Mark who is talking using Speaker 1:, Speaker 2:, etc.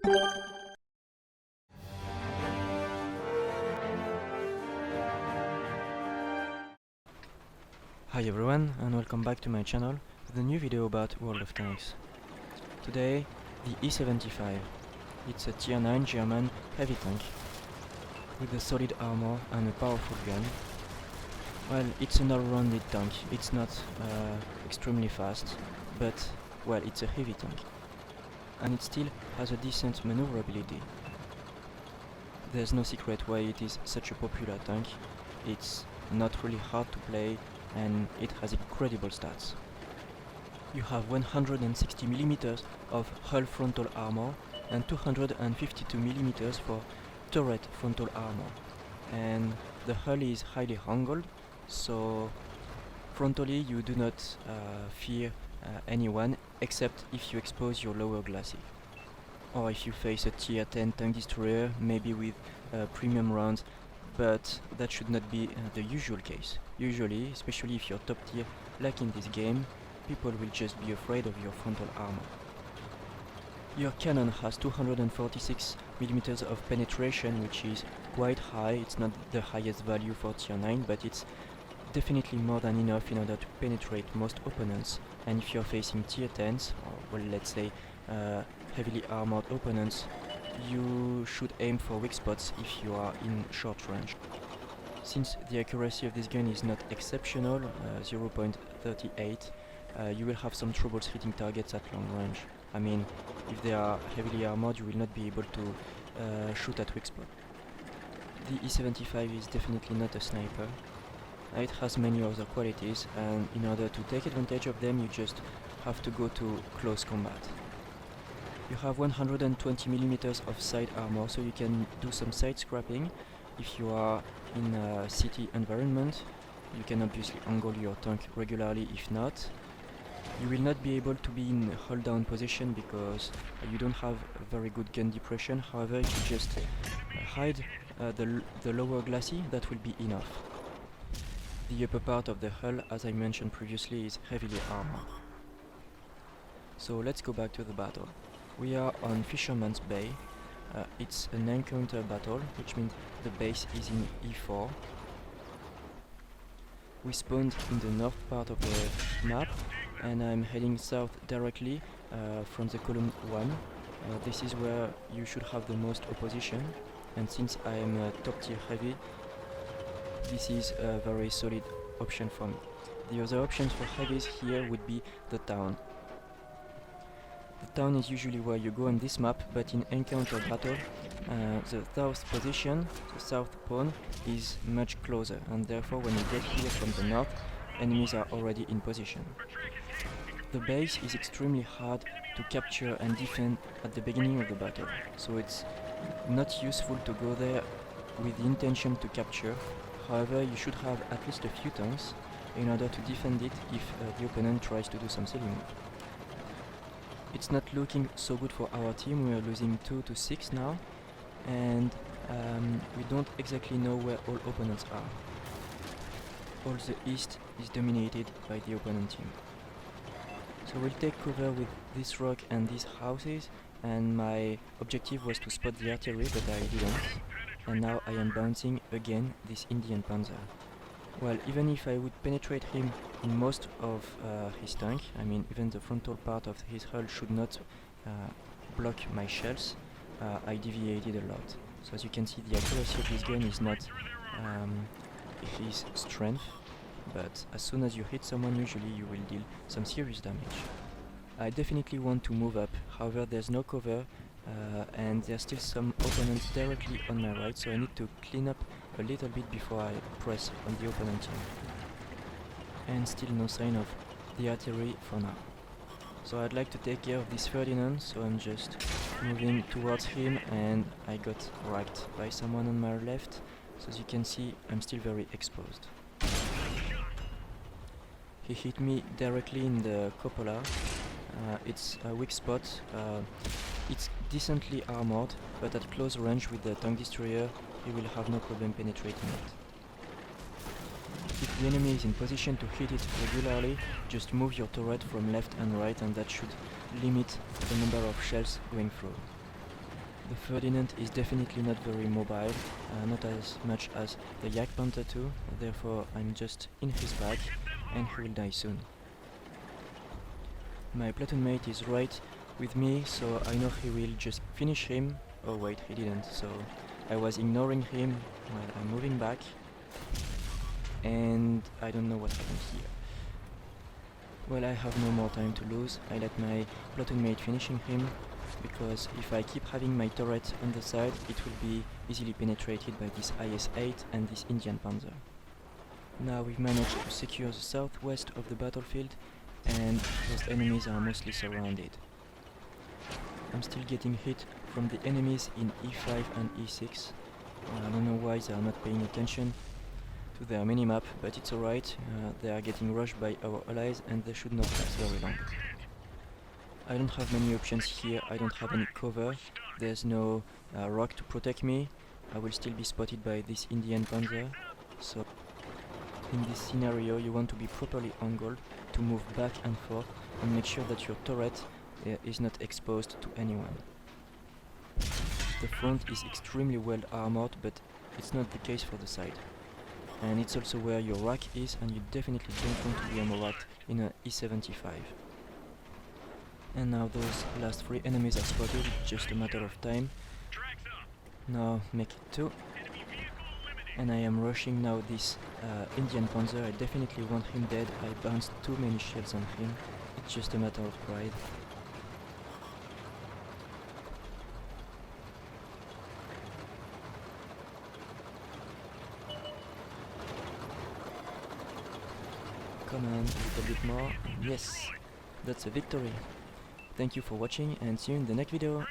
Speaker 1: Hi everyone, and welcome back to my channel with a new video about World of Tanks. Today, the E-75. It's a tier 9 German heavy tank with a solid armor and a powerful gun. Well, it's an all-rounded tank. It's not extremely fast, but well, it's a heavy tank. And it still has a decent maneuverability. There's no secret why it is such a popular tank. It's not really hard to play, and it has incredible stats. You have 160mm of hull frontal armor and 252mm for turret frontal armor. And the hull is highly angled, so frontally you do not fear anyone except if you expose your lower glacis. Or if you face a tier 10 tank destroyer, maybe with premium rounds, but that should not be the usual case. Usually, especially if you're top tier like in this game, people will just be afraid of your frontal armor. Your cannon has 246mm of penetration, which is quite high. It's not the highest value for tier 9, but it's definitely more than enough in order to penetrate most opponents. And if you're facing tier 10s, or well, let's say heavily armored opponents, you should aim for weak spots if you are in short range. Since the accuracy of this gun is not exceptional, 0.38, you will have some troubles hitting targets at long range. I mean, if they are heavily armored, you will not be able to shoot at weak spot. The E-75 is definitely not a sniper. It has many other qualities, and in order to take advantage of them, you just have to go to close combat. You have 120mm of side armor, so you can do some side scrapping. If you are in a city environment, you can obviously angle your tank regularly. If not, you will not be able to be in hold down position because you don't have a very good gun depression. However, if you just hide the lower glacis, that will be enough. The upper part of the hull, as I mentioned previously, is heavily armored. So let's go back to the battle. We are on Fisherman Bay. It's an encounter battle, which means the base is in E4. We spawned in the north part of the map, and I'm heading south directly from the column 1. This is where you should have the most opposition, and since I am top tier heavy, this is a very solid option for me. The other options for heavies here would be the town. The town is usually where you go on this map, but in encounter battle, the south position, the south pawn, is much closer, and therefore when you get here from the north, enemies are already in position. The base is extremely hard to capture and defend at the beginning of the battle, so it's not useful to go there with the intention to capture. However, you should have at least a few tanks in order to defend it if the opponent tries to do some silly move. It's not looking so good for our team. We are losing 2-6 now, and we don't exactly know where all opponents are. All the east is dominated by the opponent team. So we'll take cover with this rock and these houses, and my objective was to spot the artillery, but I didn't. And now I am bouncing again this Indian Panzer. Well, even if I would penetrate him in most of his tank, I mean even the frontal part of his hull should not block my shells, I deviated a lot. So as you can see, the accuracy of this gun is not his strength, but as soon as you hit someone, usually you will deal some serious damage. I definitely want to move up, however there's no cover, and there's still some opponents directly on my right, so I need to clean up a little bit before I press on the opponent team. And still no sign of the artillery for now. So I'd like to take care of this Ferdinand, so I'm just moving towards him, and I got racked by someone on my left, so as you can see I'm still very exposed. He hit me directly in the cupola. It's a weak spot. It's decently armored, but at close range with the tank destroyer, he will have no problem penetrating it. If the enemy is in position to hit it regularly, just move your turret from left and right, and that should limit the number of shells going through. The Ferdinand is definitely not very mobile, not as much as the Yak Panther 2, therefore I'm just in his back and he will die soon. My platoon mate is right with me, so I know he will just finish him. Oh wait, he didn't, so I was ignoring him while I'm moving back, and I don't know what happened here. Well, I have no more time to lose. I let my platoon mate finishing him, because if I keep having my turret on the side, it will be easily penetrated by this IS-8 and this Indian Panzer. Now we've managed to secure the southwest of the battlefield, and those enemies are mostly surrounded. I'm still getting hit from the enemies in E5 and E6. I don't know why they are not paying attention to their minimap, but it's alright. They are getting rushed by our allies and they should not last very long. I don't have many options here. I don't have any cover. There's no rock to protect me. I will still be spotted by this Indian Panzer. So in this scenario you want to be properly angled to move back and forth and make sure that your turret is not exposed to anyone. The front is extremely well armored, but it's not the case for the side. And it's also where your rack is, and you definitely don't want to be ammo-racked in an E-75. And now those last 3 enemies are spotted, just a matter of time. Now make it 2. And I am rushing now this Indian Panzer. I definitely want him dead. I bounced too many shells on him. It's just a matter of pride. Come on, a little bit more. Yes, that's a victory. Thank you for watching and see you in the next video.